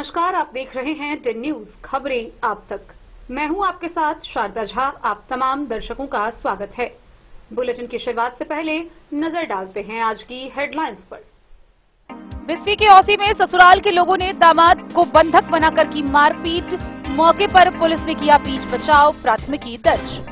नमस्कार, आप देख रहे हैं 10 न्यूज खबरें आप तक। मैं हूं आपके साथ शारदा झा। आप तमाम दर्शकों का स्वागत है। बुलेटिन की शुरुआत से पहले नजर डालते हैं आज की हेडलाइंस पर। बिस्फी के औसी में ससुराल के लोगों ने दामाद को बंधक बनाकर की मारपीट। मौके पर पुलिस ने किया बीच बचाव, प्राथमिकी दर्ज।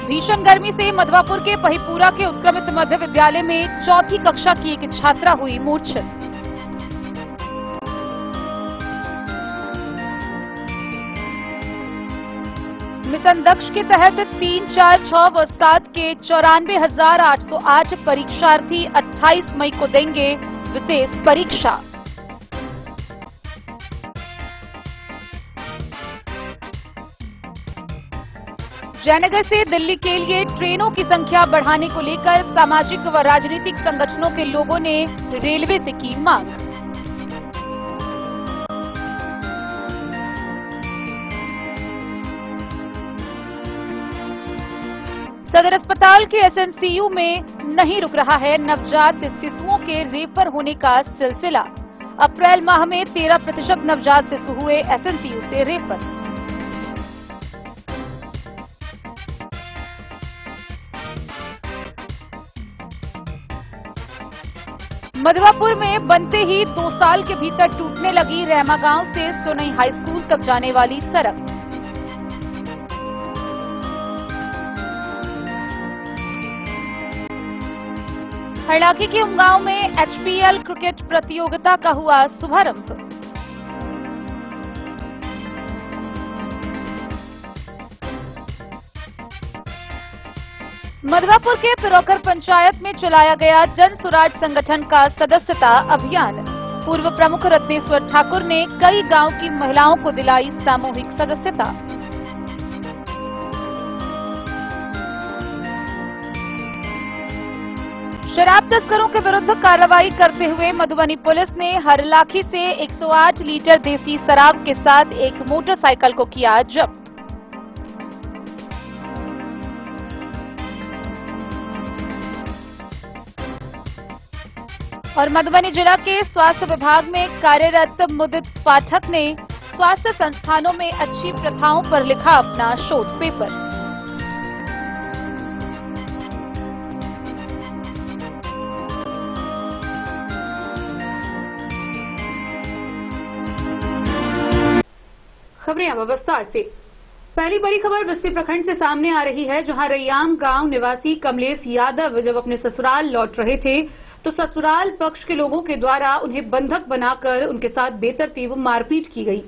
भीषण गर्मी से मधवापुर के पहिपुरा के उत्क्रमित मध्य विद्यालय में चौथी कक्षा की एक छात्रा हुई मूर्छित। मिशन दक्ष के तहत 3, 4, 6 व 7 के 94,808 परीक्षार्थी 28 मई को देंगे विशेष परीक्षा। जयनगर से दिल्ली के लिए ट्रेनों की संख्या बढ़ाने को लेकर सामाजिक व राजनीतिक संगठनों के लोगों ने रेलवे से की मांग। सदर अस्पताल के एसएनसीयू में नहीं रुक रहा है नवजात शिशुओं के रेफर होने का सिलसिला। अप्रैल माह में 13% नवजात शिशु हुए एसएनसीयू से रेफर। मधवापुर में बनते ही 2 साल के भीतर टूटने लगी रहमा गांव से सोनई हाई स्कूल तक जाने वाली सड़क। हरलाखी के उमगांव में एचपीएल क्रिकेट प्रतियोगिता का हुआ शुभारंभ। मधवापुर के पिरोकर पंचायत में चलाया गया जन स्वराज संगठन का सदस्यता अभियान। पूर्व प्रमुख रत्नेश्वर ठाकुर ने कई गांव की महिलाओं को दिलाई सामूहिक सदस्यता। शराब तस्करों के विरुद्ध कार्रवाई करते हुए मधुबनी पुलिस ने हरलाखी से 108 लीटर देसी शराब के साथ एक मोटरसाइकिल को किया जब्त। और मधुबनी जिला के स्वास्थ्य विभाग में कार्यरत मुदित पाठक ने स्वास्थ्य संस्थानों में अच्छी प्रथाओं पर लिखा अपना शोध पेपर। खबरें अब विस्तार से। पहली बड़ी खबर बिस्फी प्रखंड से सामने आ रही है, जहां रैयाम गांव निवासी कमलेश यादव जब अपने ससुराल लौट रहे थे तो ससुराल पक्ष के लोगों के द्वारा उन्हें बंधक बनाकर उनके साथ बेतरतीब मारपीट की गई।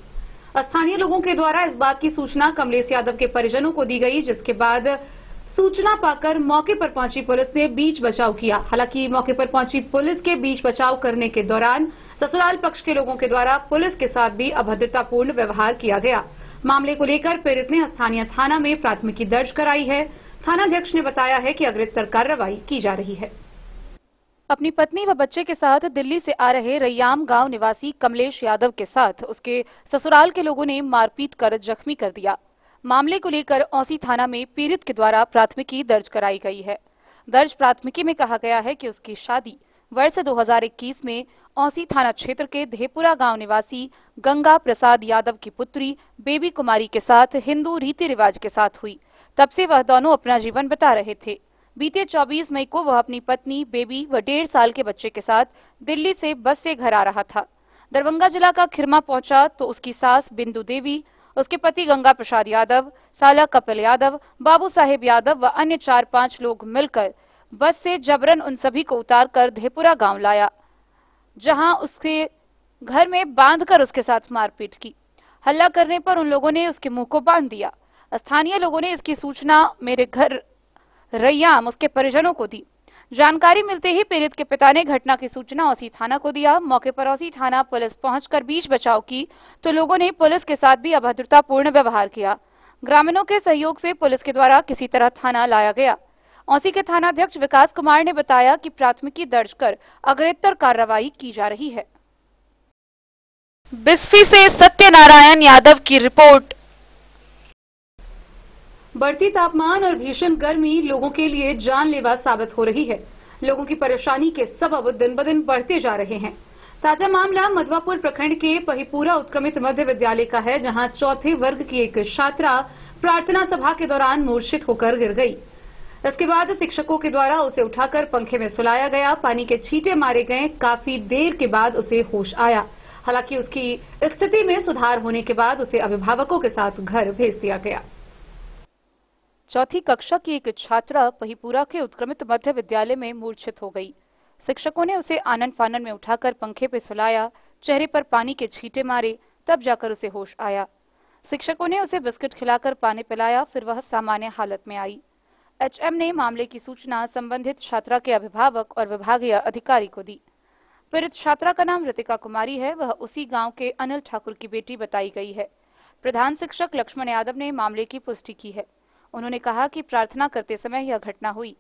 स्थानीय लोगों के द्वारा इस बात की सूचना कमलेश यादव के परिजनों को दी गई, जिसके बाद सूचना पाकर मौके पर पहुंची पुलिस ने बीच बचाव किया। हालांकि मौके पर पहुंची पुलिस के बीच बचाव करने के दौरान ससुराल पक्ष के लोगों के द्वारा पुलिस के साथ भी अभद्रतापूर्ण व्यवहार किया गया। मामले को लेकर पीड़ित ने स्थानीय थाना में प्राथमिकी दर्ज कराई है। थानाध्यक्ष ने बताया है कि अग्रिम कार्रवाई की जा रही है। अपनी पत्नी व बच्चे के साथ दिल्ली से आ रहे रैयाम गांव निवासी कमलेश यादव के साथ उसके ससुराल के लोगों ने मारपीट कर जख्मी कर दिया। मामले को लेकर औसी थाना में पीड़ित के द्वारा प्राथमिकी दर्ज कराई गई है। दर्ज प्राथमिकी में कहा गया है कि उसकी शादी वर्ष 2021 में औसी थाना क्षेत्र के धेपुरा गांव निवासी गंगा प्रसाद यादव की पुत्री बेबी कुमारी के साथ हिंदू रीति रिवाज के साथ हुई। तब से वह दोनों अपना जीवन बिता रहे थे। बीते 24 मई को वह अपनी पत्नी, बेबी व 1.5 साल के बच्चे के साथ दिल्ली से बस से घर आ रहा था। दरभंगा जिला का खिरमा पहुंचा तो उसकी सास बिंदु देवी, उसके पति गंगा प्रसाद यादव, साला कपिल यादव, बाबू साहेब यादव व अन्य 4-5 लोग मिलकर बस से जबरन उन सभी को उतारकर धेपुरा गांव लाया, जहां उसके घर में बांधकर उसके साथ मारपीट की। हल्ला करने पर उन लोगों ने उसके मुंह को बांध दिया। स्थानीय लोगों ने इसकी सूचना मेरे घर रैयाम उसके परिजनों को दी। जानकारी मिलते ही पीड़ित के पिता ने घटना की सूचना औसी थाना को दिया। मौके पर औसी थाना पुलिस पहुंचकर बीच बचाव की तो लोगों ने पुलिस के साथ भी अभद्रतापूर्ण व्यवहार किया। ग्रामीणों के सहयोग से पुलिस के द्वारा किसी तरह थाना लाया गया। औसी के थानाध्यक्ष विकास कुमार ने बताया कि प्राथमिकी दर्ज कर अग्रेतर कार्रवाई की जा रही है। बिस्फी से सत्यनारायण यादव की रिपोर्ट। बढ़ती तापमान और भीषण गर्मी लोगों के लिए जानलेवा साबित हो रही है। लोगों की परेशानी के सबब दिन ब दिन बढ़ते जा रहे हैं। ताजा मामला मधवापुर प्रखंड के पहिपुरा उत्क्रमित मध्य विद्यालय का है, जहां चौथे वर्ग की एक छात्रा प्रार्थना सभा के दौरान मूर्छित होकर गिर गई। इसके बाद शिक्षकों के द्वारा उसे उठाकर पंखे में सुलाया गया, पानी के छींटे मारे गए। काफी देर के बाद उसे होश आया। हालांकि उसकी स्थिति में सुधार होने के बाद उसे अभिभावकों के साथ घर भेज दिया गया। चौथी कक्षा की एक छात्रा पहिपुरा के उत्क्रमित मध्य विद्यालय में मूर्छित हो गई। शिक्षकों ने उसे आनन फानन में उठाकर पंखे पे सुलाया, चेहरे पर पानी के छींटे मारे, तब जाकर उसे होश आया। शिक्षकों ने उसे बिस्किट खिलाकर पानी पिलाया, फिर वह सामान्य हालत में आई। एचएम ने मामले की सूचना संबंधित छात्रा के अभिभावक और विभागीय अधिकारी को दी। पीड़ित छात्रा का नाम ऋतिका कुमारी है। वह उसी गांव के अनिल ठाकुर की बेटी बताई गई है। प्रधान शिक्षक लक्ष्मण यादव ने मामले की पुष्टि की है। उन्होंने कहा कि प्रार्थना करते समय यह घटना हुई।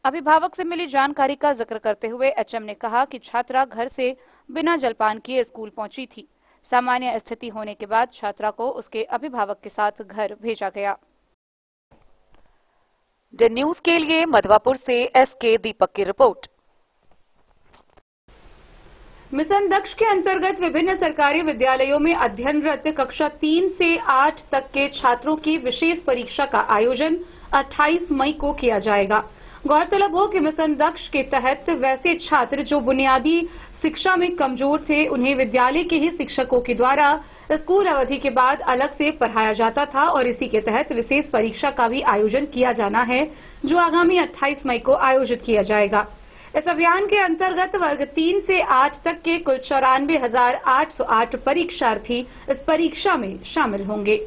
अभिभावक से मिली जानकारी का जिक्र करते हुए एचएम ने कहा कि छात्रा घर से बिना जलपान किए स्कूल पहुंची थी। सामान्य स्थिति होने के बाद छात्रा को उसके अभिभावक के साथ घर भेजा गया। द न्यूज के लिए मधवापुर से एसके दीपक की रिपोर्ट। मिशन दक्ष के अंतर्गत विभिन्न सरकारी विद्यालयों में अध्ययनरत कक्षा 3 से 8 तक के छात्रों की विशेष परीक्षा का आयोजन 28 मई को किया जाएगा। गौरतलब हो कि मिशन दक्ष के तहत वैसे छात्र जो बुनियादी शिक्षा में कमजोर थे, उन्हें विद्यालय के ही शिक्षकों के द्वारा स्कूल अवधि के बाद अलग से पढ़ाया जाता था और इसी के तहत विशेष परीक्षा का भी आयोजन किया जाना है, जो आगामी 28 मई को आयोजित किया जाएगा। इस अभियान के अंतर्गत वर्ग 3 से 8 तक के कुल 94,808 परीक्षार्थी इस परीक्षा में शामिल होंगे।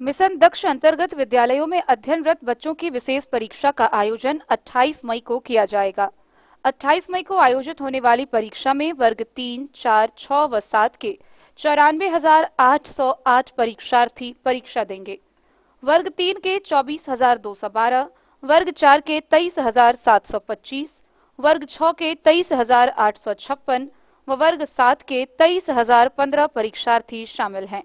मिशन दक्ष अंतर्गत विद्यालयों में अध्ययनरत बच्चों की विशेष परीक्षा का आयोजन 28 मई को किया जाएगा। 28 मई को आयोजित होने वाली परीक्षा में वर्ग 3, 4, 6 व 7 के 94,808 परीक्षार्थी परीक्षा देंगे। वर्ग 3 के 24,212, वर्ग 4 के 23,725, वर्ग 6 के 23,856 व वर्ग 7 के 23,015 परीक्षार्थी शामिल हैं।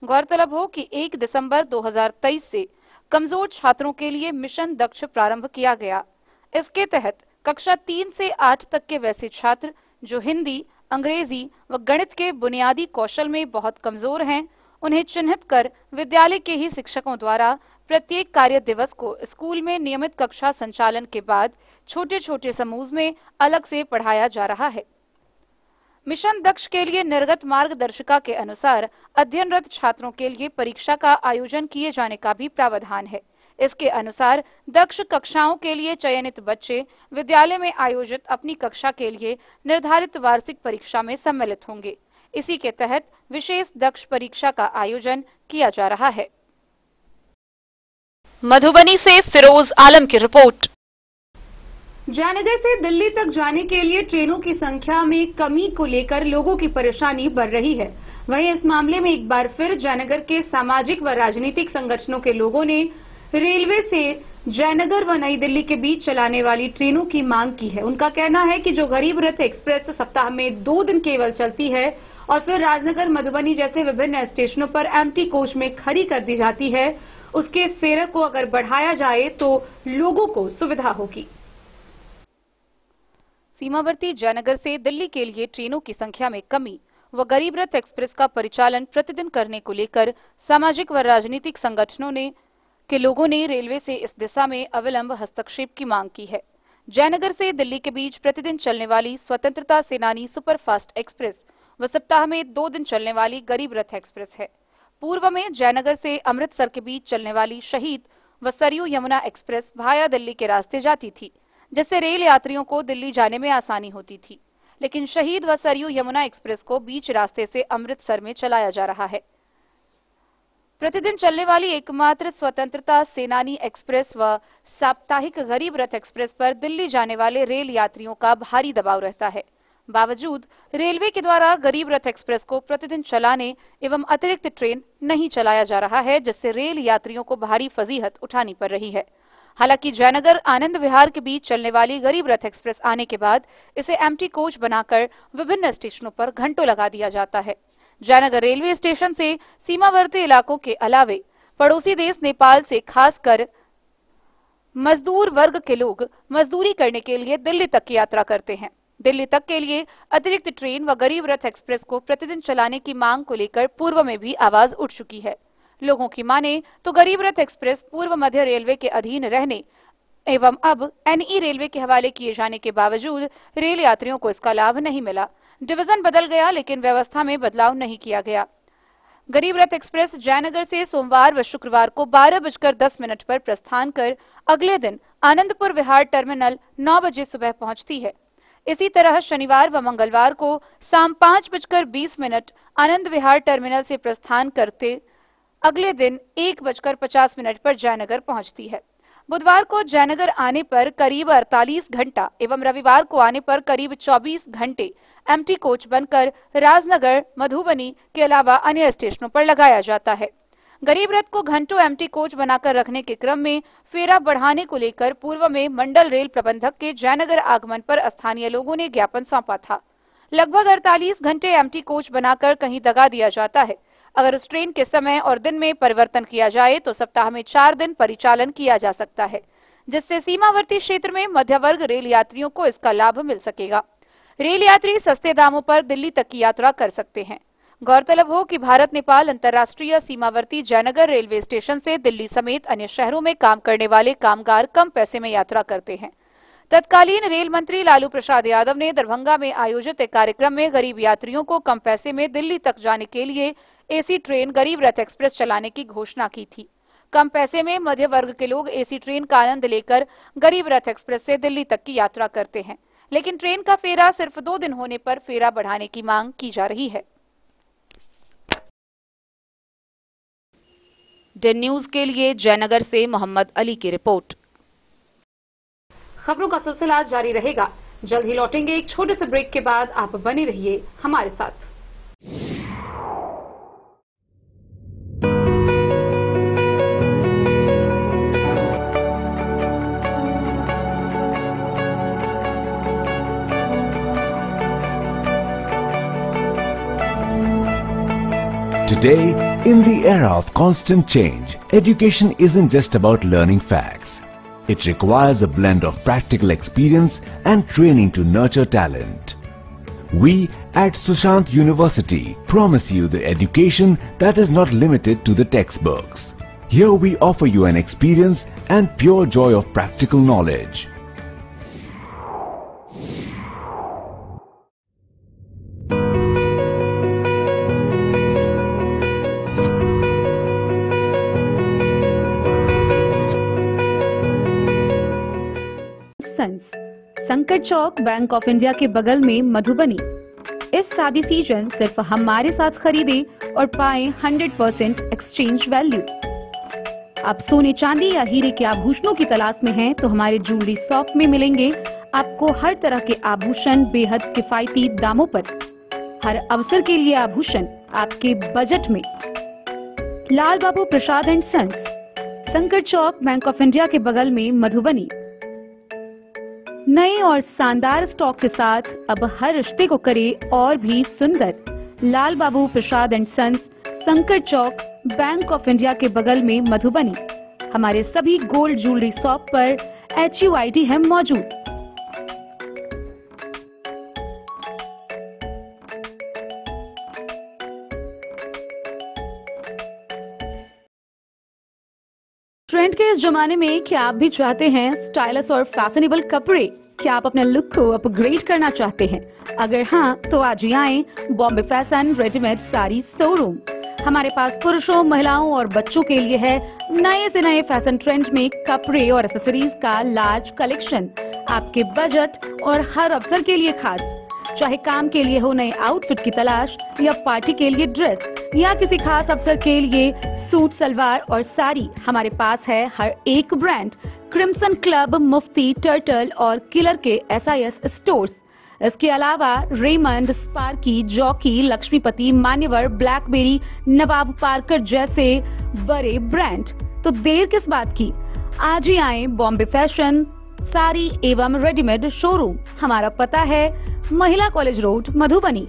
गौरतलब हो कि 1 दिसंबर 2023 से कमजोर छात्रों के लिए मिशन दक्ष प्रारंभ किया गया। इसके तहत कक्षा 3 से 8 तक के वैसे छात्र जो हिंदी, अंग्रेजी व गणित के बुनियादी कौशल में बहुत कमजोर हैं, उन्हें चिन्हित कर विद्यालय के ही शिक्षकों द्वारा प्रत्येक कार्य दिवस को स्कूल में नियमित कक्षा संचालन के बाद छोटे छोटे समूह में अलग से पढ़ाया जा रहा है। मिशन दक्ष के लिए निर्गत मार्गदर्शिका के अनुसार अध्ययनरत छात्रों के लिए परीक्षा का आयोजन किए जाने का भी प्रावधान है। इसके अनुसार दक्ष कक्षाओं के लिए चयनित बच्चे विद्यालय में आयोजित अपनी कक्षा के लिए निर्धारित वार्षिक परीक्षा में सम्मिलित होंगे। इसी के तहत विशेष दक्ष परीक्षा का आयोजन किया जा रहा है। मधुबनी से फिरोज आलम की रिपोर्ट। जयनगर से दिल्ली तक जाने के लिए ट्रेनों की संख्या में कमी को लेकर लोगों की परेशानी बढ़ रही है। वहीं इस मामले में एक बार फिर जयनगर के सामाजिक व राजनीतिक संगठनों के लोगों ने रेलवे से जयनगर व नई दिल्ली के बीच चलाने वाली ट्रेनों की मांग की है। उनका कहना है कि जो गरीब रथ एक्सप्रेस सप्ताह में 2 दिन केवल चलती है और फिर राजनगर, मधुबनी जैसे विभिन्न स्टेशनों पर एम्प्टी कोच में खड़ी कर दी जाती है, उसके फेरे को अगर बढ़ाया जाए तो लोगों को सुविधा होगी। सीमावर्ती जयनगर से दिल्ली के लिए ट्रेनों की संख्या में कमी व गरीब रथ एक्सप्रेस का परिचालन प्रतिदिन करने को लेकर सामाजिक व राजनीतिक संगठनों के लोगों ने रेलवे से इस दिशा में अविलंब हस्तक्षेप की मांग की है। जयनगर से दिल्ली के बीच प्रतिदिन चलने वाली स्वतंत्रता सेनानी सुपरफास्ट एक्सप्रेस व सप्ताह में 2 दिन चलने वाली गरीब रथ एक्सप्रेस है। पूर्व में जयनगर से अमृतसर के बीच चलने वाली शहीद व सरयू यमुना एक्सप्रेस भाया दिल्ली के रास्ते जाती थी, जिससे रेल यात्रियों को दिल्ली जाने में आसानी होती थी। लेकिन शहीद व सरयू यमुना एक्सप्रेस को बीच रास्ते से अमृतसर में चलाया जा रहा है। प्रतिदिन चलने वाली एकमात्र स्वतंत्रता सेनानी एक्सप्रेस व साप्ताहिक गरीब रथ एक्सप्रेस पर दिल्ली जाने वाले रेल यात्रियों का भारी दबाव रहता है। बावजूद रेलवे के द्वारा गरीब रथ एक्सप्रेस को प्रतिदिन चलाने एवं अतिरिक्त ट्रेन नहीं चलाया जा रहा है, जिससे रेल यात्रियों को भारी फजीहत उठानी पड़ रही है। हालांकि जयनगर आनंद विहार के बीच चलने वाली गरीब रथ एक्सप्रेस आने के बाद इसे एम्प्टी कोच बनाकर विभिन्न स्टेशनों पर घंटों लगा दिया जाता है। जयनगर रेलवे स्टेशन से सीमावर्ती इलाकों के अलावे पड़ोसी देश नेपाल से खासकर मजदूर वर्ग के लोग मजदूरी करने के लिए दिल्ली तक की यात्रा करते हैं। दिल्ली तक के लिए अतिरिक्त ट्रेन व गरीब रथ एक्सप्रेस को प्रतिदिन चलाने की मांग को लेकर पूर्व में भी आवाज उठ चुकी है। लोगों की माने तो गरीब रथ एक्सप्रेस पूर्व मध्य रेलवे के अधीन रहने एवं अब एनई रेलवे के हवाले किए जाने के बावजूद रेल यात्रियों को इसका लाभ नहीं मिला। डिवीजन बदल गया लेकिन व्यवस्था में बदलाव नहीं किया गया। गरीब रथ एक्सप्रेस जयनगर से सोमवार व शुक्रवार को 12:10 पर प्रस्थान कर अगले दिन आनंदपुर विहार टर्मिनल 9 बजे सुबह पहुंचती है। इसी तरह शनिवार व मंगलवार को शाम 5:20 आनंद विहार टर्मिनल से प्रस्थान करते अगले दिन 1:50 पर जयनगर पहुंचती है। बुधवार को जयनगर आने पर करीब 48 घंटा एवं रविवार को आने पर करीब 24 घंटे एमटी कोच बनकर राजनगर, मधुबनी के अलावा अन्य स्टेशनों पर लगाया जाता है। गरीब रथ को घंटों एमटी कोच बनाकर रखने के क्रम में फेरा बढ़ाने को लेकर पूर्व में मंडल रेल प्रबंधक के जयनगर आगमन पर स्थानीय लोगों ने ज्ञापन सौंपा था। लगभग 48 घंटे एमटी कोच बनाकर कहीं दगा दिया जाता है। अगर उस ट्रेन के समय और दिन में परिवर्तन किया जाए तो सप्ताह में 4 दिन परिचालन किया जा सकता है, जिससे सीमावर्ती क्षेत्र में मध्य वर्ग रेल यात्रियों को इसका लाभ मिल सकेगा। रेल यात्री सस्ते दामों पर दिल्ली तक की यात्रा कर सकते हैं। गौरतलब हो कि भारत नेपाल अंतर्राष्ट्रीय सीमावर्ती जयनगर रेलवे स्टेशन से दिल्ली समेत अन्य शहरों में काम करने वाले कामगार कम पैसे में यात्रा करते हैं। तत्कालीन रेल मंत्री लालू प्रसाद यादव ने दरभंगा में आयोजित एक कार्यक्रम में गरीब यात्रियों को कम पैसे में दिल्ली तक जाने के लिए एसी ट्रेन गरीब रथ एक्सप्रेस चलाने की घोषणा की थी। कम पैसे में मध्य वर्ग के लोग एसी ट्रेन का आनंद लेकर गरीब रथ एक्सप्रेस से दिल्ली तक की यात्रा करते हैं, लेकिन ट्रेन का फेरा सिर्फ 2 दिन होने पर फेरा बढ़ाने की मांग की जा रही है। डेन न्यूज के लिए जयनगर से मोहम्मद अली की रिपोर्ट। खबरों का सिलसिला जारी रहेगा। जल्द ही लौटेंगे एक छोटे से ब्रेक के बाद। आप बने रहिए हमारे साथ। Today, in the era of constant change, education isn't just about learning facts. It requires a blend of practical experience and training to nurture talent. We at Sushant University promise you the education that is not limited to the textbooks. Here we offer you an experience and pure joy of practical knowledge. संकट चौक bank of India के बगल में मधुबनी। इस शादी season सिर्फ हमारे साथ खरीदे और पाएं 100% एक्सचेंज वैल्यू। आप सोने चांदी या हीरे के आभूषणों की तलाश में हैं तो हमारे ज्वेलरी शॉप में मिलेंगे आपको हर तरह के आभूषण बेहद किफायती दामों पर। हर अवसर के लिए आभूषण आपके बजट में। लाल बाबू प्रसाद एंड सन्स, संकट चौक बैंक ऑफ इंडिया के बगल में मधुबनी। नए और शानदार स्टॉक के साथ अब हर रिश्ते को करे और भी सुंदर। लाल बाबू प्रसाद एंड सन्स, संकट चौक बैंक ऑफ इंडिया के बगल में मधुबनी। हमारे सभी गोल्ड ज्वेलरी शॉप पर HUID है मौजूद। ट्रेंड के इस जमाने में क्या आप भी चाहते हैं स्टाइलिश और फैशनेबल कपड़े? क्या आप अपने लुक को अपग्रेड करना चाहते हैं? अगर हाँ तो आज ही आएं Bombay fashion readymade sari showroom. हमारे पास पुरुषों, महिलाओं और बच्चों के लिए है नए से नए फैशन ट्रेंड में कपड़े और एक्सेसरीज का लार्ज कलेक्शन। आपके बजट और हर अवसर के लिए खास। चाहे काम के लिए हो नए आउटफिट की तलाश या पार्टी के लिए ड्रेस या किसी खास अवसर के लिए सूट, सलवार और साड़ी, हमारे पास है हर एक ब्रांड। क्रिम्सन क्लब, मुफ्ती, टर्टल और किलर के SIS स्टोर्स। इसके अलावा रेमंड, स्पार्की, जॉकी, लक्ष्मीपति, मान्यवर, ब्लैकबेरी, नवाब पार्कर जैसे बड़े ब्रांड। तो देर किस बात की, आज ही आए बॉम्बे फैशन साड़ी एवं रेडीमेड शोरूम। हमारा पता है महिला कॉलेज रोड, मधुबनी।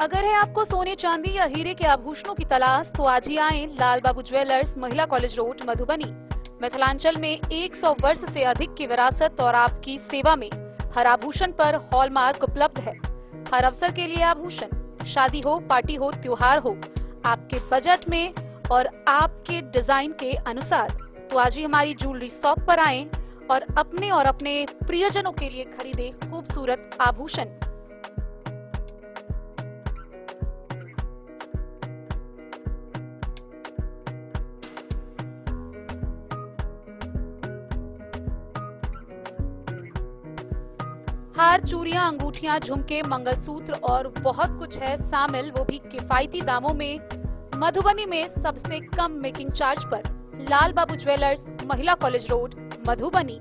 अगर है आपको सोने चांदी या हीरे के आभूषणों की तलाश तो आज ही आएं लाल बाबू ज्वेलर्स, महिला कॉलेज रोड, मधुबनी। मिथिलांचल में 100 वर्ष से अधिक की विरासत और आपकी सेवा में हर आभूषण पर हॉलमार्क उपलब्ध है। हर अवसर के लिए आभूषण, शादी हो, पार्टी हो, त्योहार हो, आपके बजट में और आपके डिजाइन के अनुसार। तो आज ही हमारी ज्वेलरी शॉप पर आएं और अपने प्रियजनों के लिए खरीदे खूबसूरत आभूषण। हार, चूड़ियां, अंगूठियां, झुमके, मंगलसूत्र और बहुत कुछ है शामिल, वो भी किफायती दामों में। मधुबनी में सबसे कम मेकिंग चार्ज पर लाल बाबू ज्वेलर्स, महिला college road, Madhubani.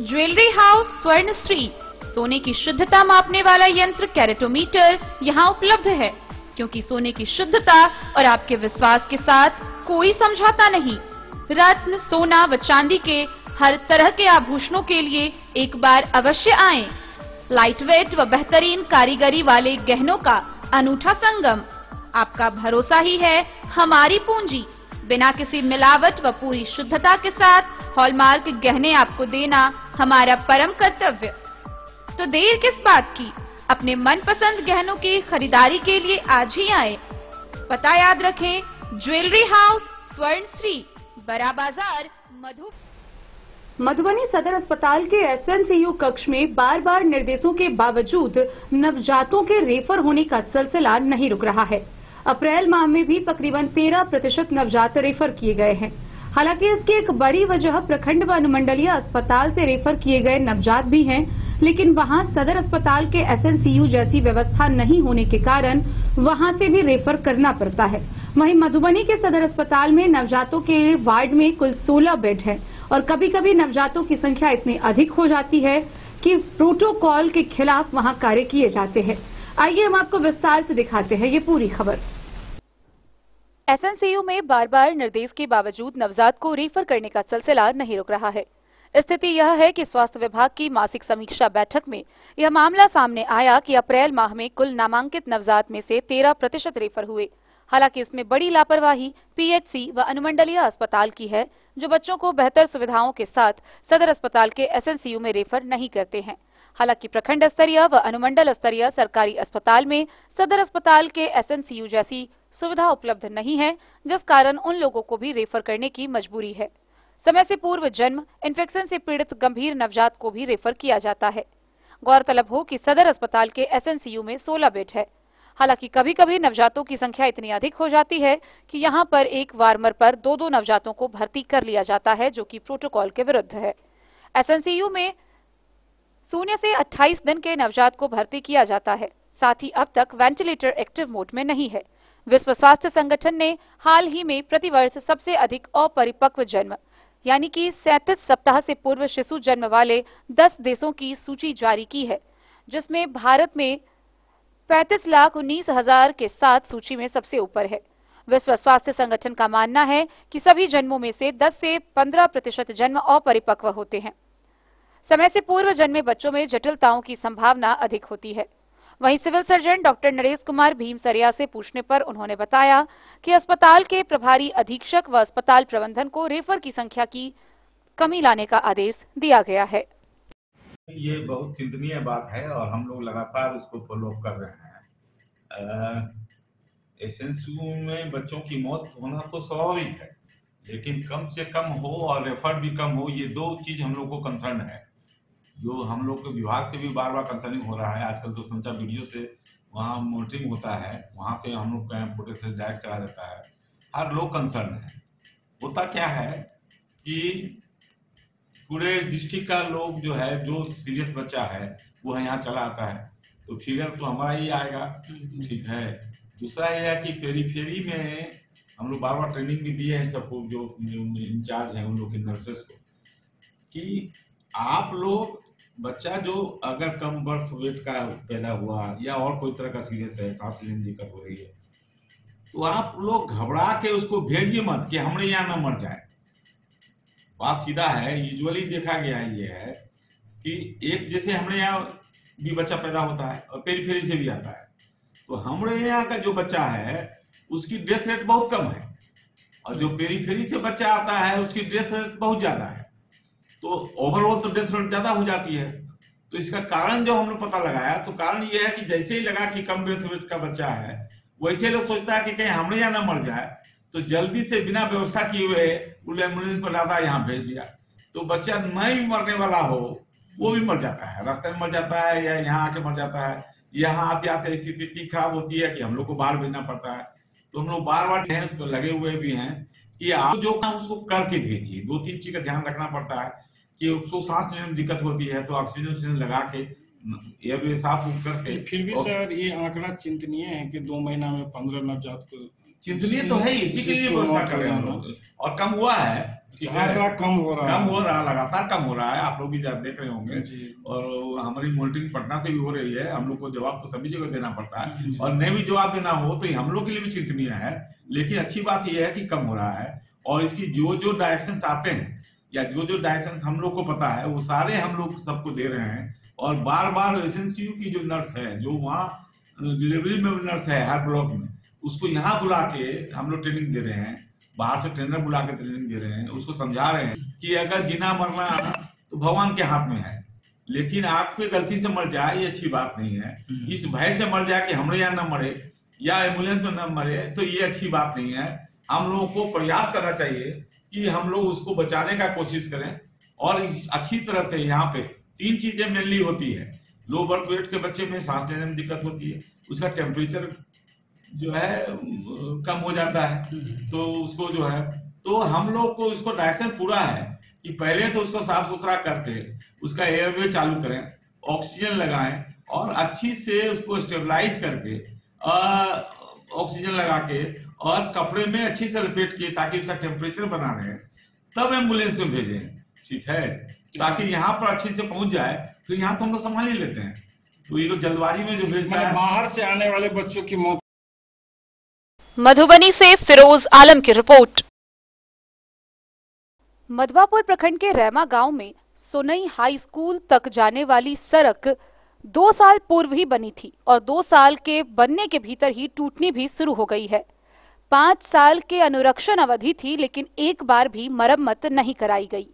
Jewellery house Swarnashree, सोने की शुद्धता मापने वाला यंत्र कैरेटोमीटर यहाँ उपलब्ध है, क्योंकि सोने की शुद्धता और आपके विश्वास के साथ कोई समझौता नहीं। रत्न, सोना व चांदी के हर तरह के आभूषणों के लिए एक बार अवश्य आएं। लाइट वेट व बेहतरीन कारीगरी वाले गहनों का अनूठा संगम। आपका भरोसा ही है हमारी पूंजी। बिना किसी मिलावट व पूरी शुद्धता के साथ हॉलमार्क गहने आपको देना हमारा परम कर्तव्य। तो देर किस बात की, अपने मनपसंद गहनों की खरीदारी के लिए आज ही आए। पता याद रखें, ज्वेलरी हाउस स्वर्णश्री, बड़ा बाजार, मधुबनी सदर अस्पताल के एसएनसीयू कक्ष में बार बार निर्देशों के बावजूद नवजातों के रेफर होने का सिलसिला नहीं रुक रहा है। अप्रैल माह में भी तकरीबन 13% नवजात रेफर किए गए हैं। हालांकि इसकी एक बड़ी वजह प्रखंड व अनुमंडलीय अस्पताल से रेफर किए गए नवजात भी हैं, लेकिन वहां सदर अस्पताल के एसएनसीयू जैसी व्यवस्था नहीं होने के कारण वहां से भी रेफर करना पड़ता है। वहीं मधुबनी के सदर अस्पताल में नवजातों के वार्ड में कुल 16 बेड है और कभी कभी नवजातों की संख्या इतनी अधिक हो जाती है कि प्रोटोकॉल के खिलाफ वहां कार्य किए जाते हैं। आइए हम आपको विस्तार से दिखाते हैं ये पूरी खबर। एसएनसीयू में बार बार निर्देश के बावजूद नवजात को रेफर करने का सिलसिला नहीं रुक रहा है। स्थिति यह है कि स्वास्थ्य विभाग की मासिक समीक्षा बैठक में यह मामला सामने आया कि अप्रैल माह में कुल नामांकित नवजात में से 13% रेफर हुए। हालांकि इसमें बड़ी लापरवाही पीएचसी व अनुमंडलीय अस्पताल की है, जो बच्चों को बेहतर सुविधाओं के साथ सदर अस्पताल के एसएनसीयू में रेफर नहीं करते हैं। हालांकि प्रखंड स्तरीय व अनुमंडल स्तरीय सरकारी अस्पताल में सदर अस्पताल के एसएनसीयू जैसी सुविधा उपलब्ध नहीं है, जिस कारण उन लोगों को भी रेफर करने की मजबूरी है। समय से पूर्व जन्म, इन्फेक्शन से पीड़ित गंभीर नवजात को भी रेफर किया जाता है। गौरतलब हो कि सदर अस्पताल के एसएनसीयू में 16 बेड है। हालांकि कभी कभी नवजातों की संख्या इतनी अधिक हो जाती है कि यहां पर एक वार्मर पर 2-2 नवजातों को भर्ती कर लिया जाता है, जो कि प्रोटोकॉल के विरुद्ध है। एसएनसीयू में 0 से 28 दिन के नवजात को भर्ती किया जाता है। साथ ही अब तक वेंटिलेटर एक्टिव मोड में नहीं है। विश्व स्वास्थ्य संगठन ने हाल ही में प्रतिवर्ष सबसे अधिक अपरिपक्व जन्म यानी कि 37 सप्ताह से पूर्व शिशु जन्म वाले 10 देशों की सूची जारी की है, जिसमें भारत में 35,19,000 के साथ सूची में सबसे ऊपर है। विश्व स्वास्थ्य संगठन का मानना है कि सभी जन्मों में से 10 से 15% जन्म अपरिपक्व होते हैं। समय से पूर्व जन्मे बच्चों में जटिलताओं की संभावना अधिक होती है। वहीं civil surgeon doctor Naresh Kumar Bhimsaria से पूछने पर उन्होंने बताया कि अस्पताल के प्रभारी अधीक्षक व अस्पताल प्रबंधन को रेफर की संख्या की कमी लाने का आदेश दिया गया है। ये बहुत चिंतनीय बात है और हम लोग लगातार उसको फॉलो कर रहे हैं। एसएनसीयू में बच्चों की मौत होना तो स्वाभाविक है, लेकिन कम से कम हो और रेफर भी कम हो, ये दो चीज हम लोग को कंसर्न है। जो हम लोग के विभाग से भी बार बार कंसर्निंग हो रहा है। आजकल तो संचार वीडियो से वहाँ मॉनिटरिंग होता है, वहाँ से हम लोग का फोटो से डायरेक्ट चला जाता है। हर लोग कंसर्न है। होता क्या है कि पूरे डिस्ट्रिक्ट का लोग जो है, जो सीरियस बच्चा है वो यहाँ चला आता है, तो फिगर तो हमारा ही आएगा, ठीक है। दूसरा यह है कि पेरीफेरी में हम लोग बार बार ट्रेनिंग भी दिए हैं सबको, जो इंचार्ज हैं उन लोग के नर्सेस को, कि आप लोग बच्चा जो अगर कम बर्थ वेट का पैदा हुआ या और कोई तरह का सीरियस है, सांस लेने में दिक्कत हो रही है, तो आप लोग घबरा के उसको भेजिए मत कि हमारे यहाँ न मर जाए। बात सीधा है। यूजुअली देखा गया ये है कि एक जैसे हमारे यहाँ भी बच्चा पैदा होता है और पेरीफेरी से भी आता है, तो हमारे यहाँ का जो बच्चा है उसकी डेथ रेट बहुत कम है, और जो पेरीफेरी से बच्चा आता है उसकी डेथ रेट बहुत ज्यादा है। तो ओवरऑल तो डेथ रेट ज्यादा हो जाती है। तो इसका कारण जो हमने पता लगाया, तो कारण ये है कि जैसे ही लगा कि कम डेथ रेट का बच्चा है, वैसे लोग सोचता है कि कहीं हमारे यहाँ ना मर जाए, तो जल्दी से बिना व्यवस्था किए हुए वो एम्बुलेंस पर लाता यहाँ भेज दिया। तो बच्चा नहीं मरने वाला हो वो भी मर जाता है, रास्ते में मर जाता है या यहाँ आके मर जाता है। यहाँ आते आते स्थिति इतनी खराब होती है कि हम लोग को बाहर भेजना पड़ता है। तो हम लोग बार बार उस पर लगे हुए भी हैं कि आप जो काम उसको करके भेजिए। 2-3 चीज का ध्यान रखना पड़ता है कि उसको सांस लेने में दिक्कत होती है तो ऑक्सीजन लगा के एयरवे साफ करके। फिर भी सर ये आंकड़ा चिंतनीय है कि 2 महीना में 15 नवजात को। चिंतनीय तो है, इसी के लिए व्यवस्था कर रहे हैं हम लोग, और कम हुआ है। आंकड़ा कम हो रहा है, लगातार कम हो रहा है। आप लोग भी देख रहे होंगे, और हमारी मॉनिटरिंग पटना से भी हो रही है। हम लोग को जवाब तो सभी जगह देना पड़ता है, और नहीं भी जवाब देना हो तो हम लोग के लिए भी चिंतनीय है। लेकिन अच्छी बात यह है कि कम हो रहा है, और इसकी जो डायरेक्शन आते हैं या जो डायरेक्शन हम लोग को पता है वो सारे हम लोग सबको दे रहे हैं। और बार बार एसएनसीयू की जो नर्स है, जो वहाँ डिलीवरी में नर्स है हर ब्लॉक में, उसको यहाँ बुला के हम लोग ट्रेनिंग दे रहे हैं। बाहर से ट्रेनर बुला के ट्रेनिंग दे रहे हैं, उसको समझा रहे हैं कि अगर जीना मरना तो भगवान के हाथ में है, लेकिन आप कोई गलती से मर जाए ये अच्छी बात नहीं है। इस भय से मर जाए कि हमारे यहाँ न मरे या एम्बुलेंस में न मरे, तो ये अच्छी बात नहीं है। हम लोगों को प्रयास करना चाहिए कि हम लोग उसको बचाने का कोशिश करें। और अच्छी तरह से यहाँ पे 3 चीजें मेनली होती है। लो बर्थ वेट के बच्चे में सांस लेने में दिक्कत होती है, उसका टेम्परेचर जो है कम हो जाता है, तो उसको जो है, तो हम लोग को इसको डायरेक्शन पूरा है कि पहले तो उसको साफ सुथरा करके उसका एयरवे चालू करें, ऑक्सीजन लगाएं, और अच्छी से उसको स्टेबलाइज करके ऑक्सीजन लगा के और कपड़े में अच्छी से लपेट के ताकि उसका टेम्परेचर बना रहे, तब एम्बुलेंस में भेजें। ठीक है, ताकि यहाँ पर अच्छे से पहुंच जाए। तो यहाँ तो हम लोग संभाल ही लेते हैं। तो ये लोग जल्दबाजी में जो भेजता है, बाहर से आने वाले बच्चों की मौत। मधुबनी से फिरोज आलम की रिपोर्ट। मधवापुर प्रखंड के रैमा गांव में सोनई हाई स्कूल तक जाने वाली सड़क 2 साल पूर्व ही बनी थी और 2 साल के बनने के भीतर ही टूटनी भी शुरू हो गई है। 5 साल के अनुरक्षण अवधि थी, लेकिन एक बार भी मरम्मत नहीं कराई गई।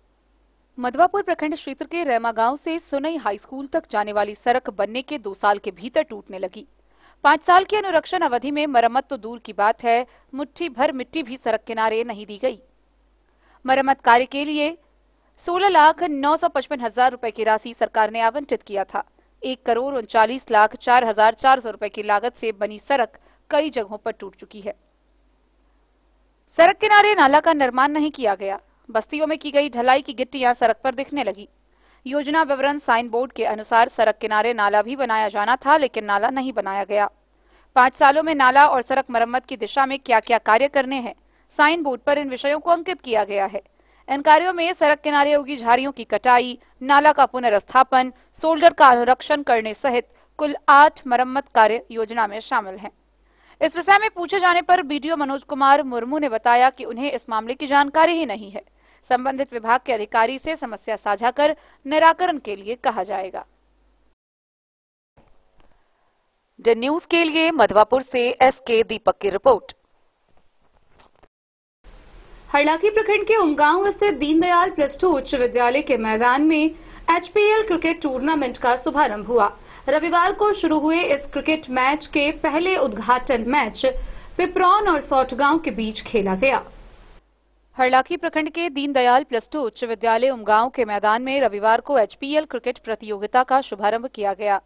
मधवापुर प्रखंड क्षेत्र के रैमा गांव से सोनई हाई स्कूल तक जाने वाली सड़क बनने के 2 साल के भीतर टूटने लगी। 5 साल की अनुरक्षण अवधि में मरम्मत तो दूर की बात है, मुट्ठी भर मिट्टी भी सड़क किनारे नहीं दी गई। मरम्मत कार्य के लिए 16,955,000 रुपए की राशि सरकार ने आवंटित किया था। 1,39,04,400 रुपए की लागत से बनी सड़क कई जगहों पर टूट चुकी है। सड़क किनारे नाला का निर्माण नहीं किया गया। बस्तियों में की गई ढलाई की गिट्टियां सड़क पर दिखने लगी। योजना विवरण साइन बोर्ड के अनुसार सड़क किनारे नाला भी बनाया जाना था, लेकिन नाला नहीं बनाया गया। 5 सालों में नाला और सड़क मरम्मत की दिशा में क्या क्या कार्य करने हैं, साइन बोर्ड पर इन विषयों को अंकित किया गया है। इन कार्यों में सड़क किनारे उगी झाड़ियों की कटाई, नाला का पुनर्स्थापन, शोल्डर का अनुरक्षण करने सहित कुल 8 मरम्मत कार्य योजना में शामिल हैं। इस विषय में पूछे जाने पर बीडीओ मनोज कुमार मुर्मू ने बताया कि उन्हें इस मामले की जानकारी ही नहीं है। संबंधित विभाग के अधिकारी से समस्या साझा कर निराकरण के लिए कहा जाएगा। द न्यूज के लिए मधवापुर से एसके दीपक की रिपोर्ट। हरलाखी प्रखंड के उमगांव स्थित दीनदयाल +2 उच्च विद्यालय के मैदान में एचपीएल क्रिकेट टूर्नामेंट का शुभारंभ हुआ। रविवार को शुरू हुए इस क्रिकेट मैच के पहले उद्घाटन मैच पिपरौन और सौठगांव के बीच खेला गया। हरलाखी प्रखंड के दीनदयाल +2 उच्च विद्यालय उमगांव के मैदान में रविवार को एचपीएल क्रिकेट प्रतियोगिता का शुभारंभ किया गया,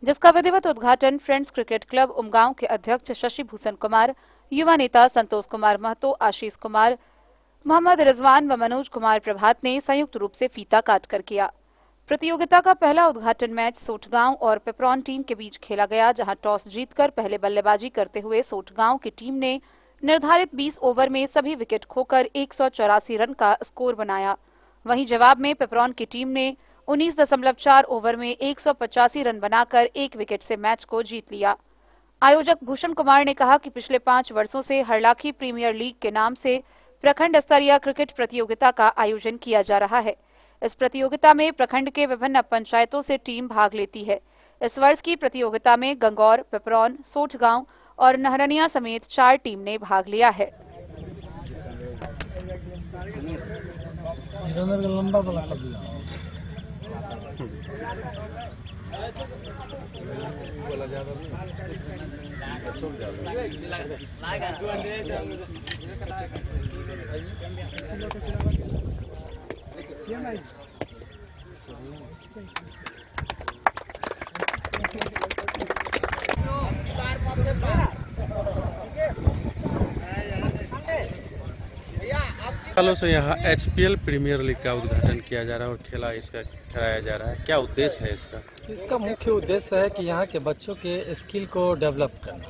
जिसका विधिवत उद्घाटन फ्रेंड्स क्रिकेट क्लब उमगांव के अध्यक्ष शशि भूषण कुमार, युवा नेता संतोष कुमार महतो, आशीष कुमार, मोहम्मद रिजवान व मनोज कुमार प्रभात ने संयुक्त रूप से फीता काटकर किया। प्रतियोगिता का पहला उद्घाटन मैच सोठगांव और पिपरौन टीम के बीच खेला गया, जहां टॉस जीतकर पहले बल्लेबाजी करते हुए सोठगांव की टीम ने निर्धारित 20 ओवर में सभी विकेट खोकर 184 रन का स्कोर बनाया। वहीं जवाब में पिपरौन की टीम ने 19.4 ओवर में 185 रन बनाकर 1 विकेट से मैच को जीत लिया। आयोजक भूषण कुमार ने कहा कि पिछले 5 वर्षों से हरलाखी प्रीमियर लीग के नाम से प्रखंड स्तरीय क्रिकेट प्रतियोगिता का आयोजन किया जा रहा है। इस प्रतियोगिता में प्रखंड के विभिन्न पंचायतों से टीम भाग लेती है। इस वर्ष की प्रतियोगिता में गंगौर, पिपरौन, सोठगांव और नहरनिया समेत 4 टीम ने भाग लिया है। सालों से यहाँ HPL प्रीमियर लीग का उद्घाटन किया जा रहा है और खेला इसका कराया जा रहा है। क्या उद्देश्य है इसका? इसका मुख्य उद्देश्य है कि यहाँ के बच्चों के स्किल को डेवलप करना।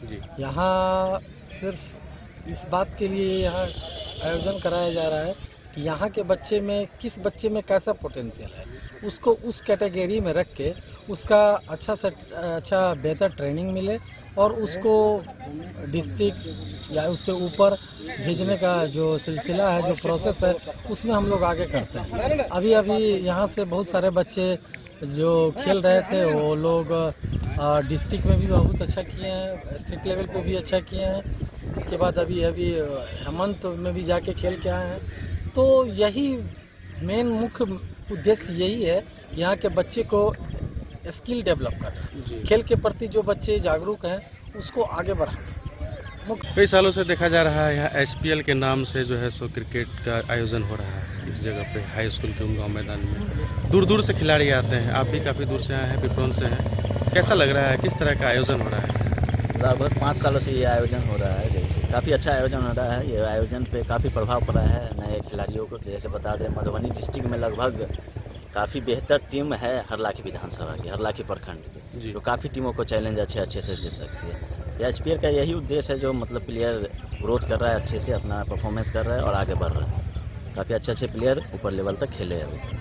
जी, यहाँ सिर्फ इस बात के लिए यहाँ आयोजन कराया जा रहा है कि यहाँ के बच्चे में किस बच्चे में कैसा पोटेंशियल है, उसको उस कैटेगरी में रख के उसका अच्छा से अच्छा बेहतर ट्रेनिंग मिले और उसको डिस्ट्रिक्ट या उससे ऊपर भेजने का जो सिलसिला है, जो प्रोसेस है, उसमें हम लोग आगे करते हैं। अभी यहाँ से बहुत सारे बच्चे जो खेल रहे थे वो लोग डिस्ट्रिक्ट में भी बहुत अच्छा किए हैं, स्टेट लेवल पे भी अच्छा किए हैं। इसके बाद अभी हेमंत में भी जाके खेल के आए हैं। तो यही मेन मुख्य उद्देश्य यही है कि यहाँ के बच्चे को स्किल डेवलप करना, खेल के प्रति जो बच्चे जागरूक हैं उसको आगे बढ़ाना। कई सालों से देखा जा रहा है यहाँ HPL के नाम से जो है सो क्रिकेट का आयोजन हो रहा है इस जगह पे, हाई स्कूल के उमगांव मैदान में। दूर दूर से खिलाड़ी आते हैं, आप भी काफ़ी दूर से आए हैं, पिपरौन से हैं। कैसा लग रहा है, किस तरह का आयोजन हो रहा है? लगभग 5 सालों से ये आयोजन हो रहा है। जैसे काफ़ी अच्छा आयोजन हो रहा है। ये आयोजन पे काफ़ी प्रभाव पड़ा है नए खिलाड़ियों को। जैसे बता दें, मधुबनी डिस्ट्रिक्ट में लगभग काफ़ी बेहतर टीम है हरलाखी विधानसभा की, हरलाखी प्रखंड की, जो काफ़ी टीमों को चैलेंज अच्छे से दे सकती है। HPL का यही उद्देश्य है, जो मतलब प्लेयर ग्रोथ कर रहा है, अच्छे से अपना परफॉर्मेंस कर रहा है और आगे बढ़ रहा है। काफ़ी अच्छे प्लेयर ऊपर लेवल तक खेले हैं।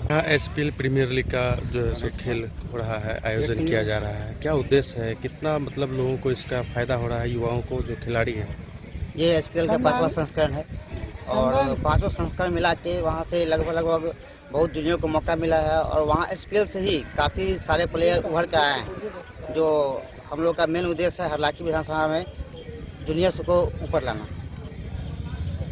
यहाँ HPL प्रीमियर लीग का जो है सो खेल हो रहा है, आयोजन किया जा रहा है। क्या उद्देश्य है, कितना मतलब लोगों को इसका फायदा हो रहा है, युवाओं को जो खिलाड़ी हैं? ये HPL का 5वां संस्करण है और 5वां संस्करण मिला के वहाँ से लगभग बहुत जूनियर को मौका मिला है और वहाँ HPL से ही काफ़ी सारे प्लेयर उभर कर आए हैं। जो हम लोग का मेन उद्देश्य है हरलाखी विधानसभा में जूनियर्स को ऊपर लाना।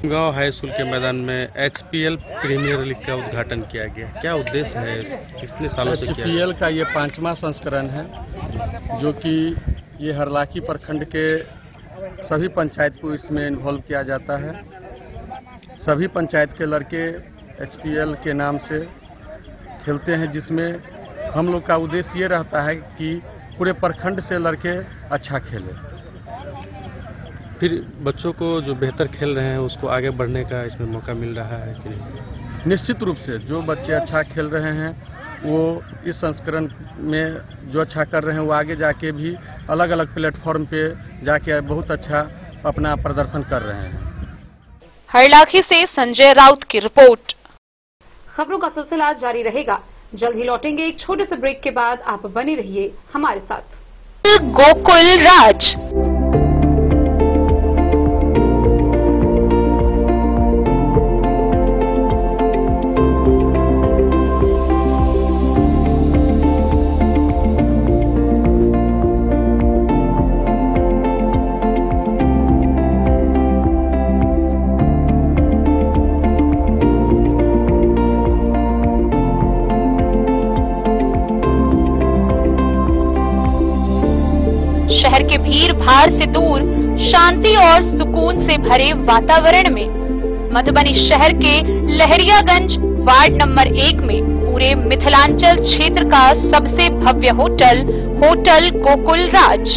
गांव हाई स्कूल के मैदान में HPL प्रीमियर लीग का उद्घाटन किया गया। क्या उद्देश्य है, कितने सालों से किया? HPL का ये 5वां संस्करण है, जो कि ये हरलाखी प्रखंड के सभी पंचायत को इसमें इन्वॉल्व किया जाता है। सभी पंचायत के लड़के HPL के नाम से खेलते हैं, जिसमें हम लोग का उद्देश्य ये रहता है कि पूरे प्रखंड से लड़के अच्छा खेले। फिर बच्चों को जो बेहतर खेल रहे हैं उसको आगे बढ़ने का इसमें मौका मिल रहा है कि नहीं? निश्चित रूप से जो बच्चे अच्छा खेल रहे हैं वो इस संस्करण में जो अच्छा कर रहे हैं वो आगे जाके भी अलग अलग प्लेटफॉर्म पे जाके बहुत अच्छा अपना प्रदर्शन कर रहे हैं। हरलाखी से संजय राउत की रिपोर्ट। खबरों का सिलसिला जारी रहेगा। जल्द ही लौटेंगे एक छोटे से ब्रेक के बाद। आप बने रहिए हमारे साथ। गोकुल राज। शहर के भीड़ भाड़ से दूर शांति और सुकून से भरे वातावरण में मधुबनी शहर के लहरियागंज वार्ड नंबर 1 में पूरे मिथिलांचल क्षेत्र का सबसे भव्य होटल गोकुल राज।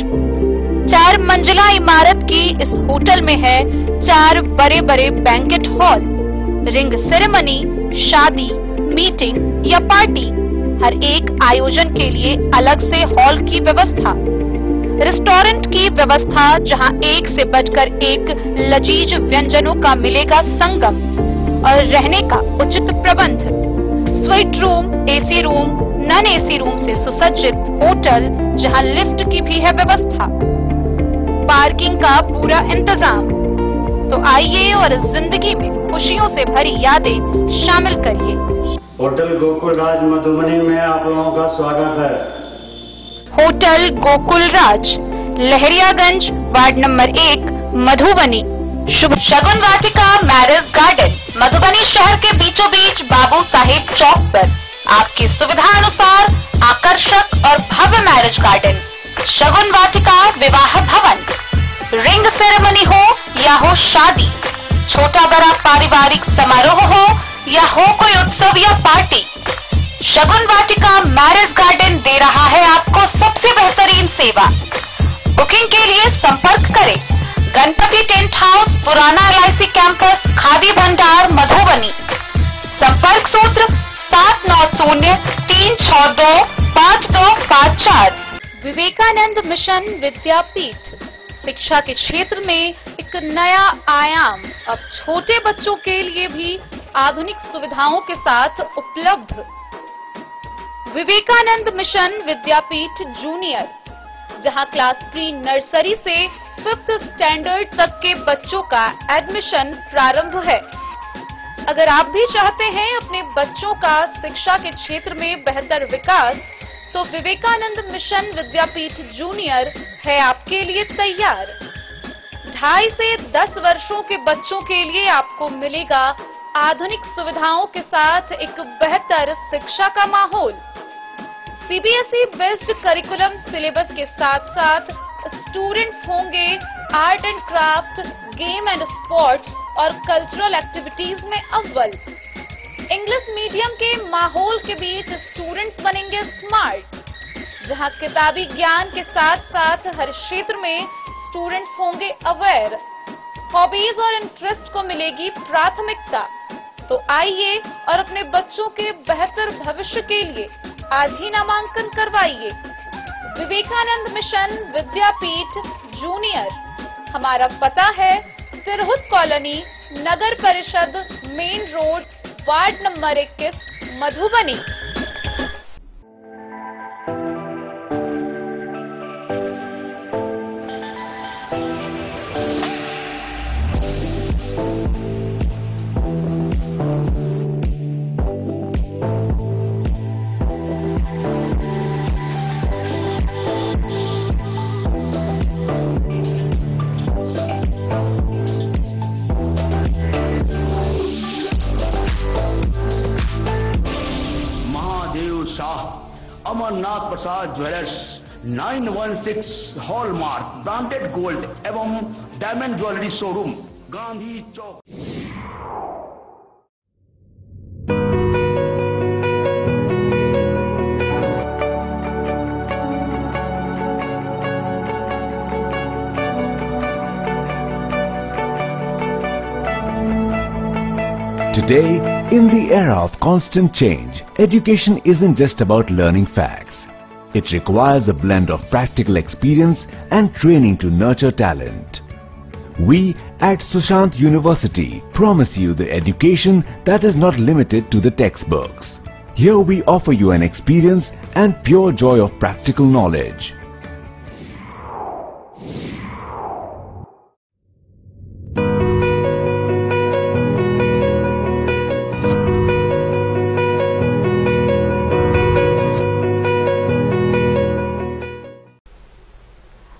4 मंजिला इमारत की इस होटल में है 4 बड़े बड़े बैंकेट हॉल, रिंग सेरेमनी, शादी, मीटिंग या पार्टी, हर एक आयोजन के लिए अलग से हॉल की व्यवस्था, रेस्टोरेंट की व्यवस्था जहां एक से बढ़कर एक लजीज व्यंजनों का मिलेगा संगम और रहने का उचित प्रबंध। Suite room, AC room, non AC room से सुसज्जित होटल जहां लिफ्ट की भी है व्यवस्था, पार्किंग का पूरा इंतजाम। तो आइए और इस जिंदगी में खुशियों से भरी यादें शामिल करिए। होटल गोकुल राज मधुबनी में आप लोगों का स्वागत है। होटल गोकुल राज, लहरियागंज, वार्ड नंबर 1, मधुबनी। शुभ शगुन वाटिका मैरिज गार्डन, मधुबनी शहर के बीचों बीच बाबू साहेब चौक पर आपकी सुविधा अनुसार आकर्षक और भव्य मैरिज गार्डन। शगुन वाटिका विवाह भवन, रिंग सेरेमनी हो या हो शादी, छोटा बड़ा पारिवारिक समारोह हो या हो कोई उत्सव या पार्टी, शगुन वाटिका मैरिज गार्डन दे रहा है आपको सबसे बेहतरीन सेवा। बुकिंग के लिए संपर्क करें गणपति टेंट हाउस, पुराना LIC कैंपस, खादी भंडार, मधुबनी। संपर्क सूत्र 7903625254। विवेकानंद मिशन विद्यापीठ, शिक्षा के क्षेत्र में एक नया आयाम, अब छोटे बच्चों के लिए भी आधुनिक सुविधाओं के साथ उपलब्ध। विवेकानंद मिशन विद्यापीठ जूनियर, जहां क्लास प्री नर्सरी से 5th स्टैंडर्ड तक के बच्चों का एडमिशन प्रारंभ है। अगर आप भी चाहते हैं अपने बच्चों का शिक्षा के क्षेत्र में बेहतर विकास, तो विवेकानंद मिशन विद्यापीठ जूनियर है आपके लिए तैयार। 2.5 से 10 वर्षों के बच्चों के लिए आपको मिलेगा आधुनिक सुविधाओं के साथ एक बेहतर शिक्षा का माहौल। CBSE बेस्ड करिकुलम सिलेबस के साथ साथ स्टूडेंट्स होंगे art and craft, game and sports और कल्चरल एक्टिविटीज में अव्वल। इंग्लिश मीडियम के माहौल के बीच स्टूडेंट्स बनेंगे स्मार्ट, जहां किताबी ज्ञान के साथ साथ हर क्षेत्र में स्टूडेंट्स होंगे अवेयर। हॉबीज और इंटरेस्ट को मिलेगी प्राथमिकता। तो आइए और अपने बच्चों के बेहतर भविष्य के लिए आज ही नामांकन करवाइए। विवेकानंद मिशन विद्यापीठ जूनियर, हमारा पता है तिरहुत कॉलोनी, नगर परिषद, main road, ward number 21, Madhubani. Amarnath Prasad jewellers, 916 hallmark branded gold एवं diamond jewellery showroom, Gandhi Chowk. Today, in the era of constant change, education isn't just about learning facts. It requires a blend of practical experience and training to nurture talent. We at Sushant University promise you the education that is not limited to the textbooks. Here we offer you an experience and pure joy of practical knowledge.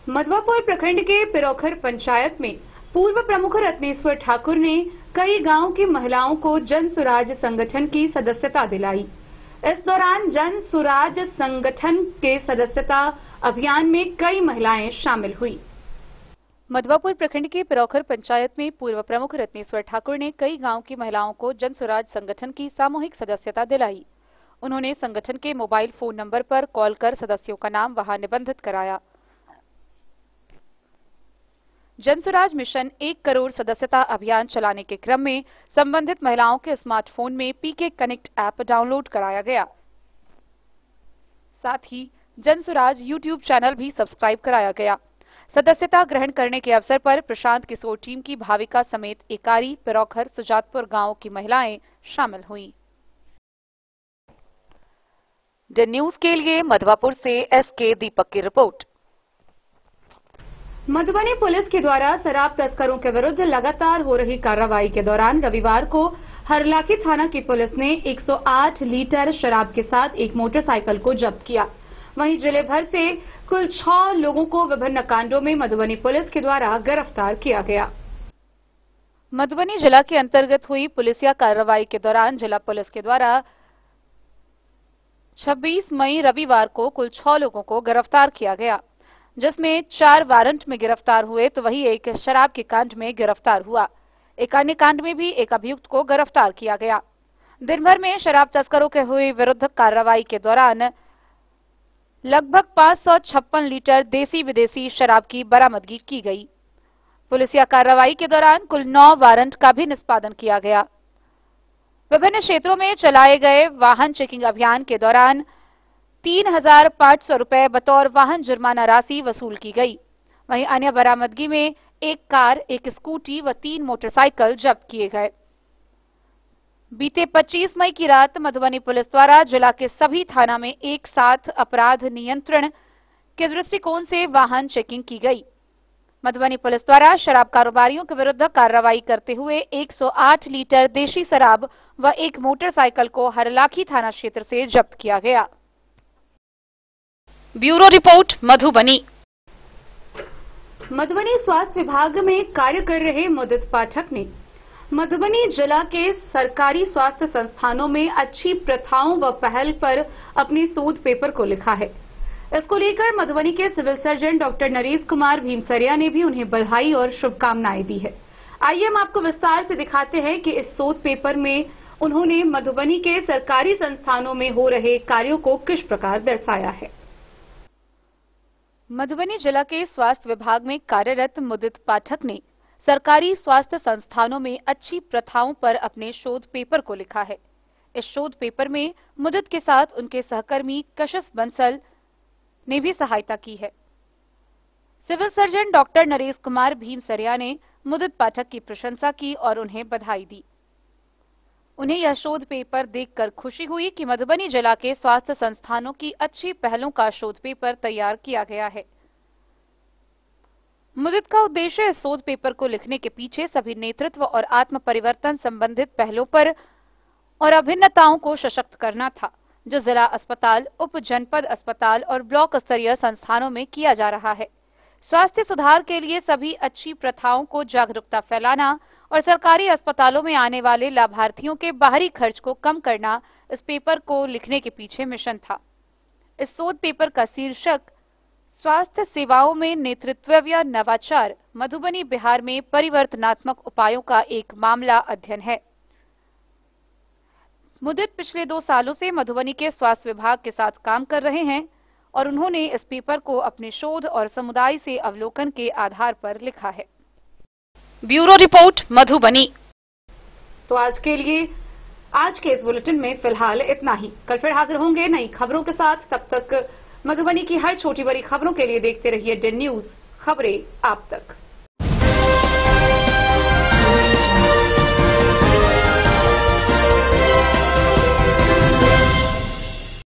Madhwapur प्रखंड के पिरोखर पंचायत में पूर्व प्रमुख रत्नेश्वर ठाकुर ने कई गांव की महिलाओं को जन सुराज संगठन की सदस्यता दिलाई। इस दौरान जन सुराज संगठन के सदस्यता अभियान में कई महिलाएं शामिल हुई। मधवापुर प्रखंड के पिरोखर पंचायत में पूर्व प्रमुख रत्नेश्वर ठाकुर ने कई गांव की महिलाओं को जन सुराज संगठन की सामूहिक सदस्यता दिलाई। उन्होंने संगठन के मोबाइल फोन नंबर पर कॉल कर सदस्यों का नाम वहां निबंधित कराया। जनसुराज मिशन 1 करोड़ सदस्यता अभियान चलाने के क्रम में संबंधित महिलाओं के स्मार्टफोन में पीके कनेक्ट ऐप डाउनलोड कराया गया। साथ ही जनसुराज यूट्यूब चैनल भी सब्सक्राइब कराया गया। सदस्यता ग्रहण करने के अवसर पर प्रशांत किशोर टीम की भाविका समेत एकारी, पिरोखर, सुजातपुर गांव की महिलाएं शामिल हुईं। डेन न्यूज के लिए मधवापुर से एसके दीपक की रिपोर्ट। मधुबनी पुलिस के द्वारा शराब तस्करों के विरुद्ध लगातार हो रही कार्रवाई के दौरान रविवार को हरलाखी थाना की पुलिस ने 108 लीटर शराब के साथ एक मोटरसाइकिल को जब्त किया। वहीं जिले भर से कुल 6 लोगों को विभिन्न कांडों में मधुबनी पुलिस के द्वारा गिरफ्तार किया गया। मधुबनी जिला के अंतर्गत हुई पुलिसिया कार्रवाई के दौरान जिला पुलिस के द्वारा 26 मई रविवार को कुल 6 लोगों को गिरफ्तार किया गया, जिसमें 4 वारंट में गिरफ्तार हुए तो वही एक शराब के कांड में गिरफ्तार हुआ। एक अन्य कांड में भी एक अभियुक्त को गिरफ्तार किया गया। दिन भर में शराब तस्करों के हुई विरुद्ध कार्रवाई के दौरान लगभग 556 लीटर देसी विदेशी शराब की बरामदगी की गई। पुलिसिया कार्रवाई के दौरान कुल 9 वारंट का भी निष्पादन किया गया। विभिन्न क्षेत्रों में चलाए गए वाहन चेकिंग अभियान के दौरान 3,500 रुपए बतौर वाहन जुर्माना राशि वसूल की गई। वहीं अन्य बरामदगी में एक कार, एक स्कूटी व 3 मोटरसाइकिल जब्त किए गए। बीते 25 मई की रात मधुबनी पुलिस द्वारा जिला के सभी थाना में एक साथ अपराध नियंत्रण के दृष्टिकोण से वाहन चेकिंग की गई। मधुबनी पुलिस द्वारा शराब कारोबारियों के विरुद्ध कार्रवाई करते हुए 108 लीटर देशी शराब व एक मोटरसाइकिल को हरलाखी थाना क्षेत्र से जब्त किया गया। Bureau report Madhubani. मधुबनी स्वास्थ्य विभाग में कार्य कर रहे मुदित पाठक ने मधुबनी जिला के सरकारी स्वास्थ्य संस्थानों में अच्छी प्रथाओं व पहल पर अपनी शोध पेपर को लिखा है। इसको लेकर मधुबनी के civil surgeon doctor Naresh Kumar Bhimsaria ने भी उन्हें बधाई और शुभकामनाएं दी है। आइए हम आपको विस्तार से दिखाते हैं कि इस शोध पेपर में उन्होंने मधुबनी के सरकारी संस्थानों में हो रहे कार्यों को किस प्रकार दर्शाया है। मधुबनी जिला के स्वास्थ्य विभाग में कार्यरत मुदित पाठक ने सरकारी स्वास्थ्य संस्थानों में अच्छी प्रथाओं पर अपने शोध पेपर को लिखा है। इस शोध पेपर में मुदित के साथ उनके सहकर्मी कशिश बंसल ने भी सहायता की है। Civil surgeon doctor Naresh Kumar Bhimsaria ने मुदित पाठक की प्रशंसा की और उन्हें बधाई दी। उन्हें यह शोध पेपर देखकर खुशी हुई कि मधुबनी जिला के स्वास्थ्य संस्थानों की अच्छी पहलों का शोध पेपर तैयार किया गया है। मुदित का उद्देश्य इस शोध पेपर को लिखने के पीछे सभी नेतृत्व और आत्म परिवर्तन संबंधित पहलों पर और अभिन्नताओं को सशक्त करना था, जो जिला अस्पताल, उप जनपद अस्पताल और ब्लॉक स्तरीय संस्थानों में किया जा रहा है। स्वास्थ्य सुधार के लिए सभी अच्छी प्रथाओं को जागरूकता फैलाना और सरकारी अस्पतालों में आने वाले लाभार्थियों के बाहरी खर्च को कम करना इस पेपर को लिखने के पीछे मिशन था। इस शोध पेपर का शीर्षक स्वास्थ्य सेवाओं में नेतृत्व या नवाचार, मधुबनी बिहार में परिवर्तनात्मक उपायों का एक मामला अध्ययन है। मुदित पिछले 2 सालों से मधुबनी के स्वास्थ्य विभाग के साथ काम कर रहे हैं और उन्होंने इस पेपर को अपने शोध और समुदाय से अवलोकन के आधार पर लिखा है। Bureau report Madhubani. तो आज के लिए आज के इस बुलेटिन में फिलहाल इतना ही। कल फिर हाजिर होंगे नई खबरों के साथ। तब तक मधुबनी की हर छोटी बड़ी खबरों के लिए देखते रहिए डेन न्यूज, खबरें आप तक।